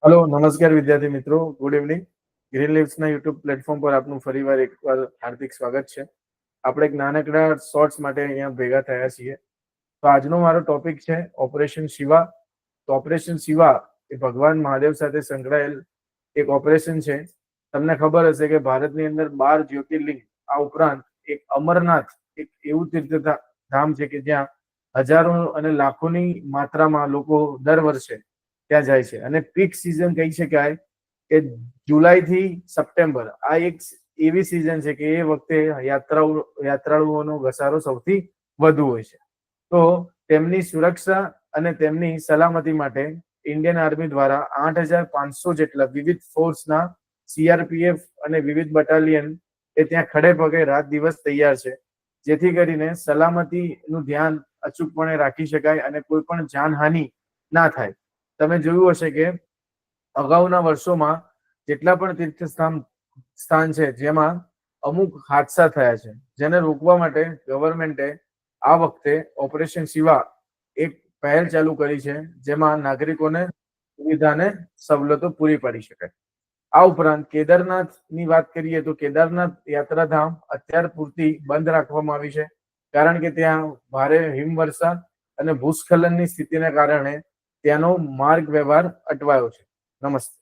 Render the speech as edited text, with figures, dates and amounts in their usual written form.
Hello नमस्कार विद्यार्थी मित्रों, गुड इवनिंग। ग्रीन લીવ્સના યુટ્યુબ પ્લેટફોર્મ પર આપનું ફરીવાર એકવાર હાર્દિક સ્વાગત છે। આપણે એક નાનકડા શોર્ટ્સ માટે અહીંયા ભેગા થયા છીએ। તો આજનો મારો ટોપિક છે ઓપરેશન શિવા। તો ઓપરેશન શિવા એ ભગવાન મહાદેવ સાથે સંકળાયેલ એક ઓપરેશન છે। તમને ખબર હશે કે ભારતની અંદર 12 જ્યોતિર્લિંગ આ ઉપરાંત એક અમરનાથ એક એવું તીર્થધામ છે કે જ્યાં હજારો અને લાખોની માત્રામાં લોકો દર વર્ષે ત્યાં જાય છે। અને પીક સિઝન કહી શકાય કે જુલાઈ થી સપ્ટેમ્બર આ એક એવી સિઝન છે કે એ વખતે યાત્રાળુઓનો ઘસારો સૌથી વધુ હોય છે। તો તેમની સુરક્ષા અને તેમની સલામતી માટે ઇન્ડિયન આર્મી દ્વારા 8500 જેટલા વિવિધ ફોર્સના સીઆરપીએફ અને વિવિધ બટાલિયન એ ત્યાં ખડે પગે રાત દિવસ તૈયાર છે, જેથી કરીને સલામતીનું ધ્યાન અચૂકપણે રાખી શકાય અને કોઈ પણ જાનહાનિ ના થાય। તમે જોયું હશે કે અગાઉના વર્ષોમાં જેટલા પણ સ્થાન છે જેમાં અમુક હાદસા થયા છે, જેને રોકવા માટે ગવર્મેન્ટે આ વખતે ઓપરેશન શિવા એક પહેલ ચાલુ કરી છે, જેમાં નાગરિકોને સુવિધાને સવલતો પૂરી પાડી શકાય। આ ઉપરાંત કેદારનાથની વાત કરીએ તો કેદારનાથ યાત્રાધામ અત્યાર પૂરતી બંધ રાખવામાં આવી છે, કારણ કે ત્યાં ભારે હિમવર્ષા અને ભૂસ્ખલનની સ્થિતિને કારણે ત્યાંનો માર્ગ વ્યવહાર અટવાયો છે। નમસ્તે।